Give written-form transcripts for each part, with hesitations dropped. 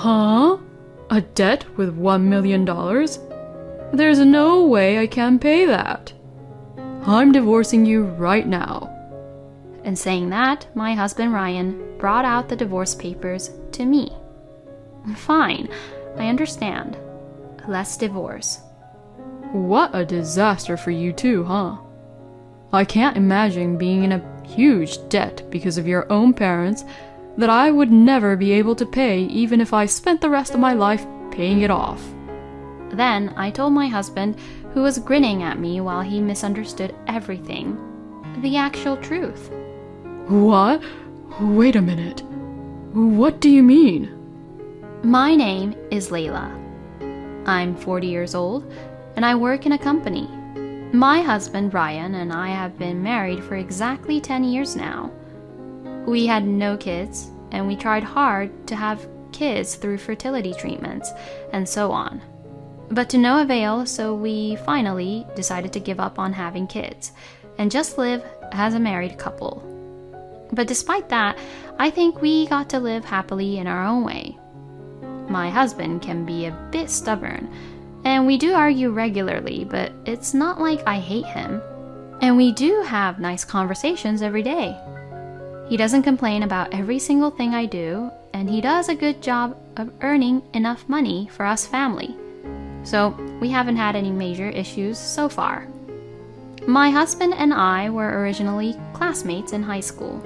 Huh? A debt with $1 million? There's no way I can pay that. I'm divorcing you right now. And saying that, my husband Ryan brought out the divorce papers to me. Fine, I understand. Let's divorce. What a disaster for you too, huh? I can't imagine being in a huge debt because of your own parents that I would never be able to pay even if I spent the rest of my life paying it off. Then I told my husband, who was grinning at me while he misunderstood everything, the actual truth. What? Wait a minute. What do you mean? My name is Layla. I'm 40 years old, and I work in a company. My husband, Ryan, and I have been married for exactly 10 years now. We had no kids, and we tried hard to have kids through fertility treatments, and so on. But to no avail, so we finally decided to give up on having kids, and just live as a married couple. But despite that, I think we got to live happily in our own way. My husband can be a bit stubborn, and we do argue regularly, but it's not like I hate him. And we do have nice conversations every day. He doesn't complain about every single thing I do, and he does a good job of earning enough money for us family. So we haven't had any major issues so far. My husband and I were originally classmates in high school.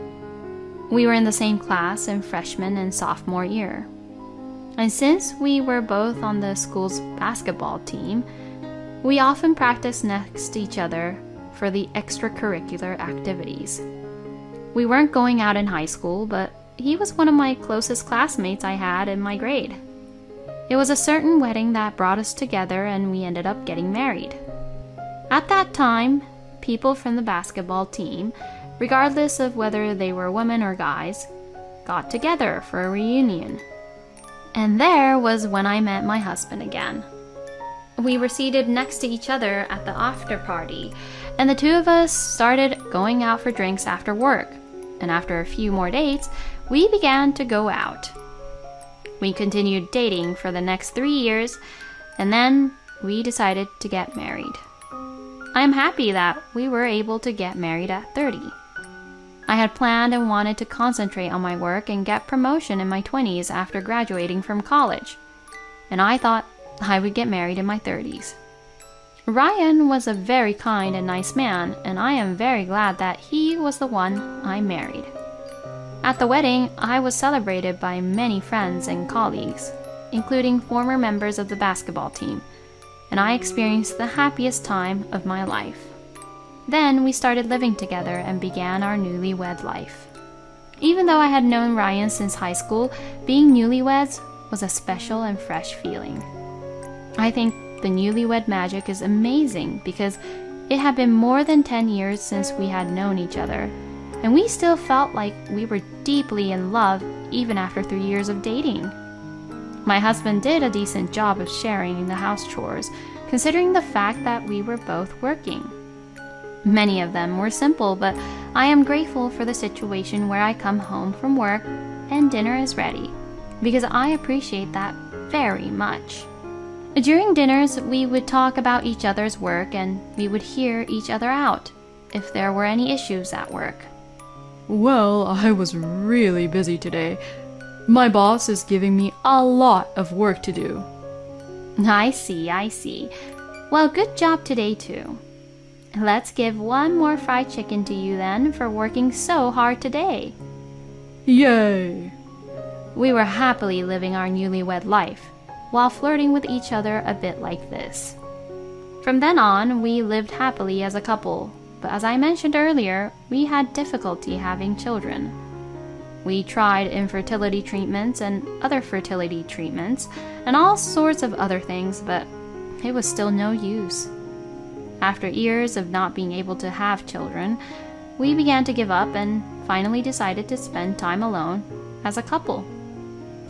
We were in the same class in freshman and sophomore year. And since we were both on the school's basketball team, we often practiced next to each other for the extracurricular activities. We weren't going out in high school, but he was one of my closest classmates I had in my grade. It was a certain wedding that brought us together, and we ended up getting married. At that time, people from the basketball team, regardless of whether they were women or guys, got together for a reunion. And there was when I met my husband again. We were seated next to each other at the after party, and the two of us started going out for drinks after work. And after a few more dates, we began to go out. We continued dating for the next 3 years, and then we decided to get married. I am happy that we were able to get married at 30. I had planned and wanted to concentrate on my work and get promotion in my 20s after graduating from college, and I thought I would get married in my 30s. Ryan was a very kind and nice man, and I am very glad that he was the one I married. At the wedding, I was celebrated by many friends and colleagues, including former members of the basketball team, and I experienced the happiest time of my life. Then we started living together and began our newlywed life. Even though I had known Ryan since high school, being newlyweds was a special and fresh feeling. I think the newlywed magic is amazing because it had been more than 10 years since we had known each other, and we still felt like we were deeply in love even after 3 years of dating. My husband did a decent job of sharing in the house chores, considering the fact that we were both working. Many of them were simple, but I am grateful for the situation where I come home from work and dinner is ready, because I appreciate that very much. During dinners, we would talk about each other's work and we would hear each other out if there were any issues at work. Well, I was really busy today. My boss is giving me a lot of work to do. I see. Well, good job today too. Let's give one more fried chicken to you then for working so hard today. Yay! We were happily living our newlywed life, while flirting with each other a bit like this. From then on, we lived happily as a couple, but as I mentioned earlier, we had difficulty having children. We tried infertility treatments and other fertility treatments, and all sorts of other things, but it was still no use. After years of not being able to have children, we began to give up and finally decided to spend time alone as a couple.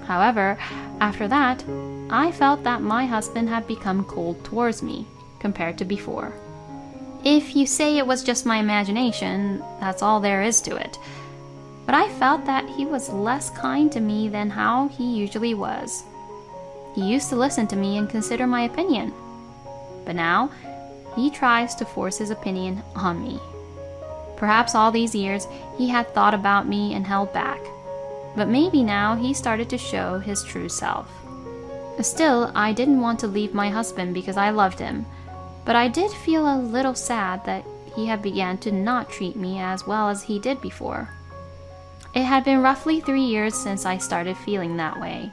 However, after that, I felt that my husband had become cold towards me compared to before. If you say it was just my imagination, that's all there is to it. But I felt that he was less kind to me than how he usually was. He used to listen to me and consider my opinion. But now, he tries to force his opinion on me. Perhaps all these years he had thought about me and held back. But maybe now he started to show his true self. Still, I didn't want to leave my husband because I loved him. But I did feel a little sad that he had begun to not treat me as well as he did before. It had been roughly 3 years since I started feeling that way.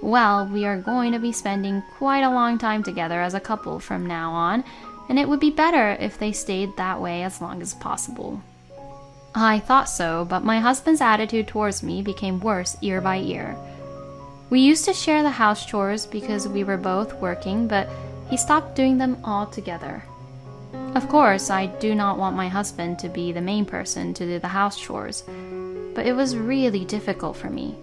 Well, we are going to be spending quite a long time together as a couple from now on, and it would be better if they stayed that way as long as possible. I thought so, but my husband's attitude towards me became worse year by year. We used to share the house chores because we were both working, but he stopped doing them altogether. Of course, I do not want my husband to be the main person to do the house chores, but it was really difficult for me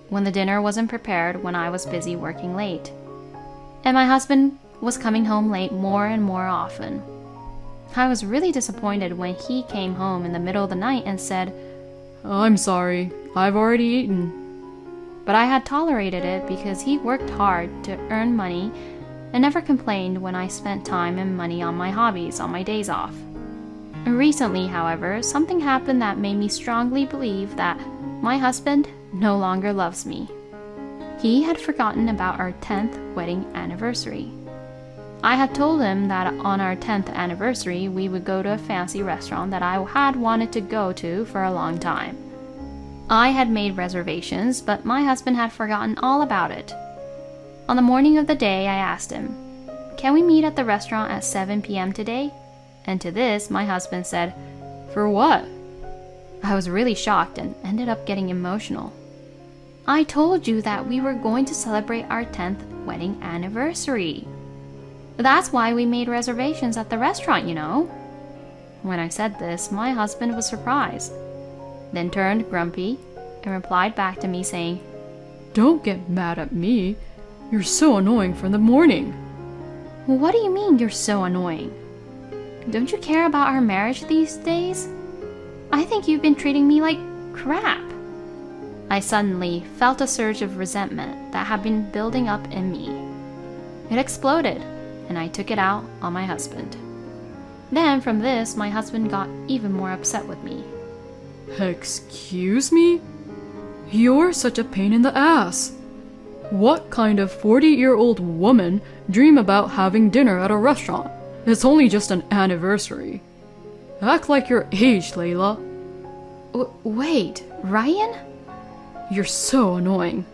when the dinner wasn't prepared when I was busy working late. And my husband was coming home late more and more often. I was really disappointed when he came home in the middle of the night and said, "I'm sorry, I've already eaten." But I had tolerated it because he worked hard to earn money and never complained when I spent time and money on my hobbies on my days off. Recently, however, something happened that made me strongly believe that my husband no longer loves me. He had forgotten about our 10th wedding anniversary. I had told him that on our 10th anniversary we would go to a fancy restaurant that I had wanted to go to for a long time. I had made reservations, but my husband had forgotten all about it. On the morning of the day, I asked him, "Can we meet at the restaurant at 7 p.m. today?" And to this, my husband said, "For what?" I was really shocked and ended up getting emotional. "I told you that we were going to celebrate our 10th wedding anniversary. That's why we made reservations at the restaurant, you know." When I said this, my husband was surprised, then turned grumpy and replied back to me saying, "Don't get mad at me. You're so annoying from the morning." "What do you mean you're so annoying? Don't you care about our marriage these days? I think you've been treating me like crap." I suddenly felt a surge of resentment that had been building up in me. It exploded, and I took it out on my husband. Then from this, my husband got even more upset with me. "Excuse me? You're such a pain in the ass. What kind of 40-year-old woman dream about having dinner at a restaurant? It's only just an anniversary. Act like you're aged, Layla." Wait, Ryan? "You're so annoying.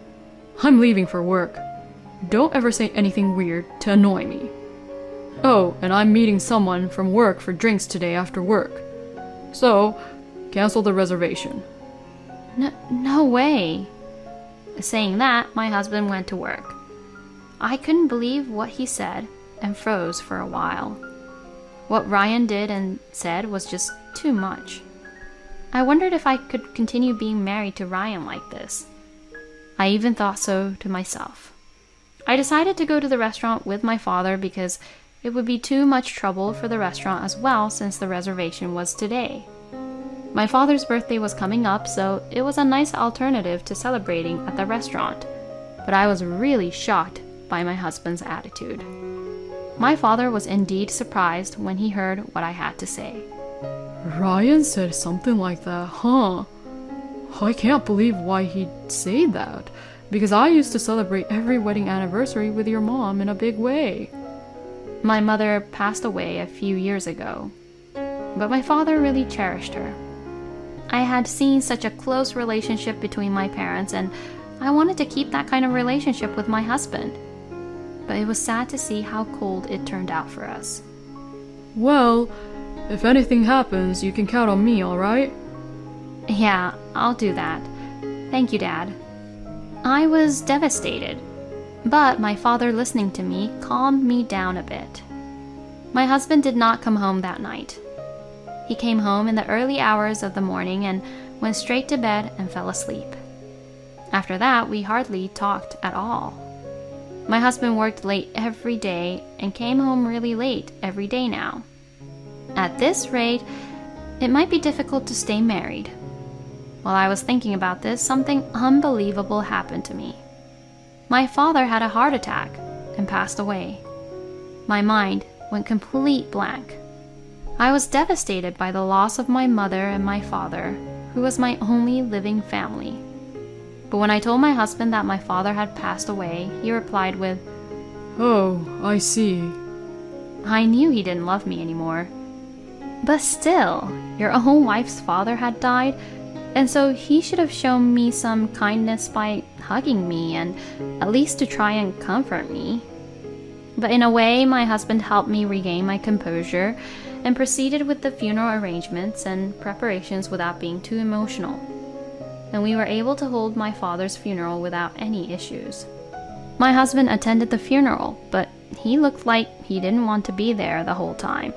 I'm leaving for work. Don't ever say anything weird to annoy me. Oh, and I'm meeting someone from work for drinks today after work. So, cancel the reservation." No way. Saying that, my husband went to work. I couldn't believe what he said and froze for a while. What Ryan did and said was just too much. I wondered if I could continue being married to Ryan like this. I even thought so to myself. I decided to go to the restaurant with my father because it would be too much trouble for the restaurant as well since the reservation was today. My father's birthday was coming up, so it was a nice alternative to celebrating at the restaurant, but I was really shocked by my husband's attitude. My father was indeed surprised when he heard what I had to say. "Ryan said something like that, huh? I can't believe why he'd say that, because I used to celebrate every wedding anniversary with your mom in a big way." My mother passed away a few years ago, but my father really cherished her. I had seen such a close relationship between my parents, and I wanted to keep that kind of relationship with my husband. But it was sad to see how cold it turned out for us. "Well, if anything happens, you can count on me, all right?" "Yeah, I'll do that. Thank you, Dad." I was devastated, but my father listening to me calmed me down a bit. My husband did not come home that night. He came home in the early hours of the morning and went straight to bed and fell asleep. After that, we hardly talked at all. My husband worked late every day and came home really late every day now. At this rate, it might be difficult to stay married. While I was thinking about this, something unbelievable happened to me. My father had a heart attack and passed away. My mind went complete blank. I was devastated by the loss of my mother and my father, who was my only living family. But when I told my husband that my father had passed away, he replied with, "Oh, I see." I knew he didn't love me anymore. But still, your own wife's father had died, and so he should have shown me some kindness by hugging me and at least to try and comfort me. But in a way, my husband helped me regain my composure and proceeded with the funeral arrangements and preparations without being too emotional. And we were able to hold my father's funeral without any issues. My husband attended the funeral, but he looked like he didn't want to be there the whole time,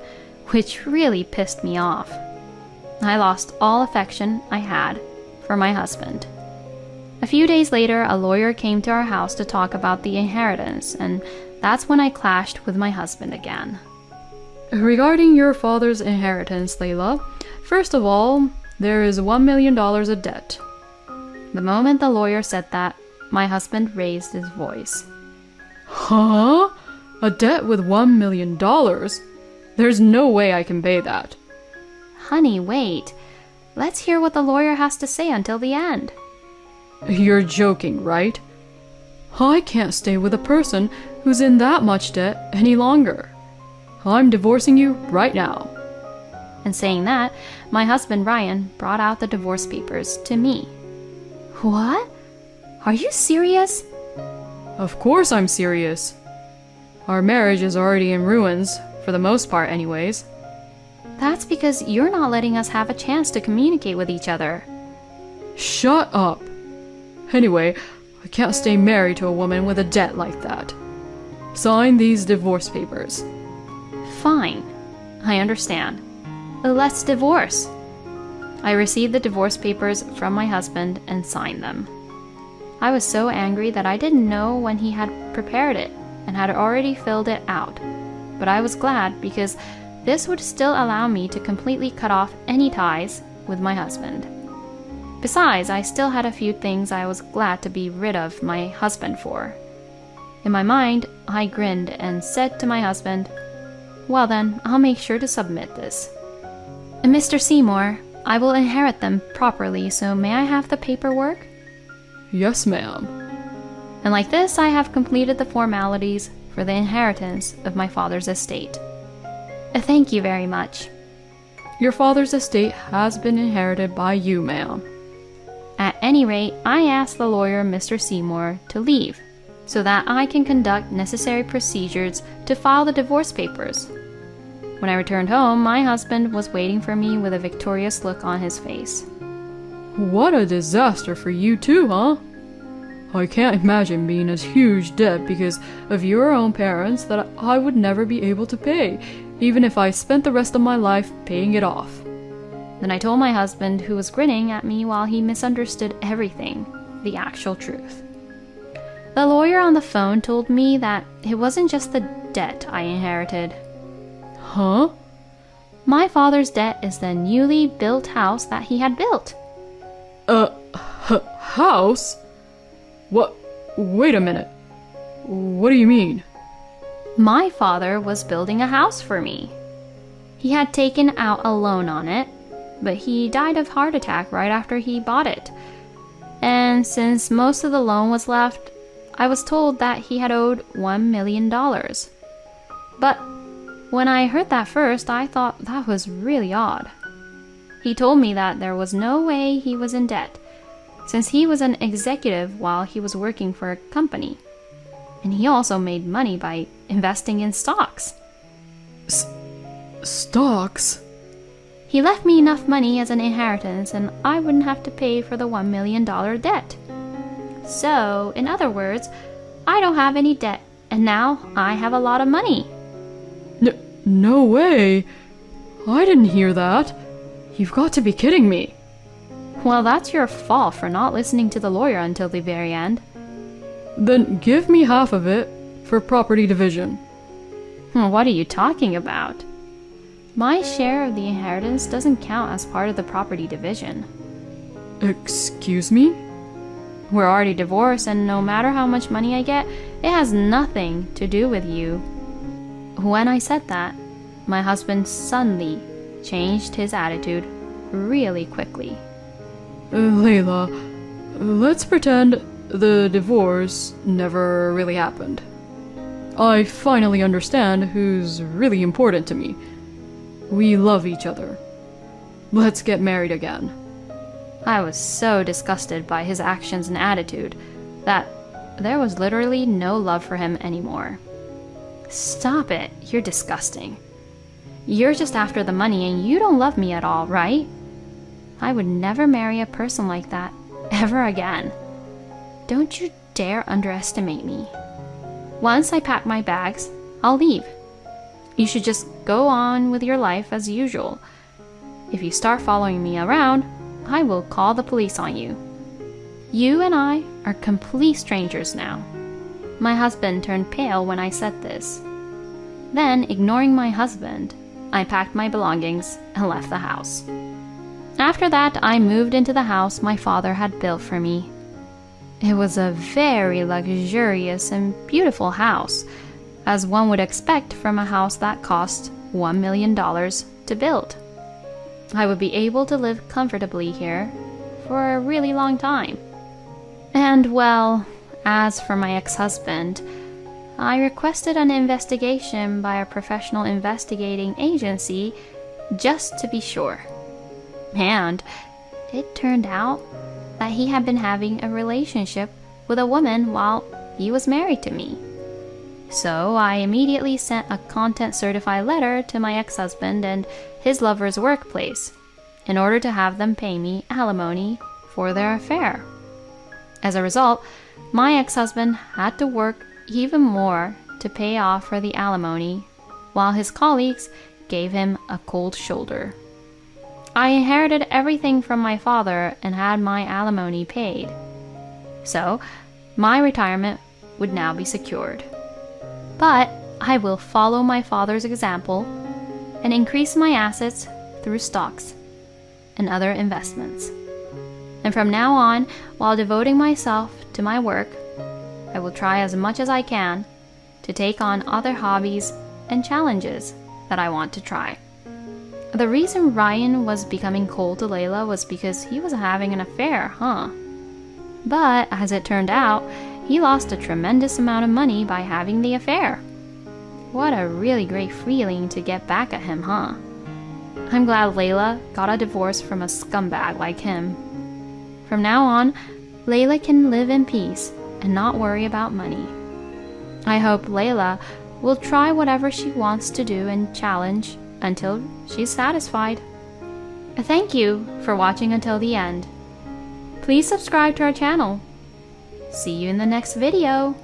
which really pissed me off. I lost all affection I had for my husband. A few days later, a lawyer came to our house to talk about the inheritance, and that's when I clashed with my husband again. Regarding your father's inheritance, Layla, first of all, there is $1 million of debt. The moment the lawyer said that, my husband raised his voice. Huh? A debt with $1 million? There's no way I can pay that. Honey, wait. Let's hear what the lawyer has to say until the end. You're joking, right? I can't stay with a person who's in that much debt any longer. I'm divorcing you right now. And saying that, my husband Ryan brought out the divorce papers to me. What? Are you serious? Of course I'm serious. Our marriage is already in ruins, for the most part anyways. That's because you're not letting us have a chance to communicate with each other. Shut up. Anyway, I can't stay married to a woman with a debt like that. Sign these divorce papers. Fine. I understand. Let's divorce. I received the divorce papers from my husband and signed them. I was so angry that I didn't know when he had prepared it and had already filled it out. But I was glad because this would still allow me to completely cut off any ties with my husband. Besides, I still had a few things I was glad to be rid of my husband for. In my mind, I grinned and said to my husband, "Well then, I'll make sure to submit this. Mr. Seymour, I will inherit them properly, so may I have the paperwork?" Yes, ma'am. And like this, I have completed the formalities for the inheritance of my father's estate. Thank you very much. Your father's estate has been inherited by you, ma'am. At any rate, I asked the lawyer, Mr. Seymour, to leave so that I can conduct necessary procedures to file the divorce papers. When I returned home, my husband was waiting for me with a victorious look on his face. What a disaster for you too, huh? I can't imagine being in a huge debt because of your own parents that I would never be able to pay, even if I spent the rest of my life paying it off. Then I told my husband, who was grinning at me while he misunderstood everything, the actual truth. The lawyer on the phone told me that it wasn't just the debt I inherited. Huh? My father's debt is the newly built house that he had built. House? What? Wait a minute. What do you mean? My father was building a house for me. He had taken out a loan on it, but he died of heart attack right after he bought it. And since most of the loan was left, I was told that he had owed $1 million. But when I heard that first, I thought that was really odd. He told me that there was no way he was in debt, since he was an executive while he was working for a company. And he also made money by investing in stocks. Stocks? He left me enough money as an inheritance, and I wouldn't have to pay for the $1 million debt. So, in other words, I don't have any debt, and now I have a lot of money. No way. I didn't hear that. You've got to be kidding me. Well, that's your fault for not listening to the lawyer until the very end. Then give me half of it for property division. What are you talking about? My share of the inheritance doesn't count as part of the property division. Excuse me? We're already divorced, and no matter how much money I get, it has nothing to do with you. When I said that, my husband suddenly changed his attitude really quickly. Layla, let's pretend the divorce never really happened. I finally understand who's really important to me. We love each other. Let's get married again. I was so disgusted by his actions and attitude that there was literally no love for him anymore. Stop it, you're disgusting. You're just after the money and you don't love me at all, right? I would never marry a person like that ever again. Don't you dare underestimate me. Once I pack my bags, I'll leave. You should just go on with your life as usual. If you start following me around, I will call the police on you. You and I are complete strangers now. My husband turned pale when I said this. Then, ignoring my husband, I packed my belongings and left the house. After that, I moved into the house my father had built for me. It was a very luxurious and beautiful house, as one would expect from a house that cost $1 million to build. I would be able to live comfortably here for a really long time. And well, as for my ex-husband, I requested an investigation by a professional investigating agency just to be sure. And it turned out that he had been having a relationship with a woman while he was married to me. So I immediately sent a content certified letter to my ex-husband and his lover's workplace in order to have them pay me alimony for their affair. As a result, my ex-husband had to work even more to pay off for the alimony, while his colleagues gave him a cold shoulder. I inherited everything from my father and had my alimony paid. So, my retirement would now be secured. But I will follow my father's example and increase my assets through stocks and other investments. And from now on, while devoting myself to my work, I will try as much as I can to take on other hobbies and challenges that I want to try. The reason Ryan was becoming cold to Layla was because he was having an affair, huh? But as it turned out, he lost a tremendous amount of money by having the affair. What a really great feeling to get back at him, huh? I'm glad Layla got a divorce from a scumbag like him. From now on, Layla can live in peace and not worry about money. I hope Layla will try whatever she wants to do and challenge until she's satisfied. Thank you for watching until the end. Please subscribe to our channel. See you in the next video.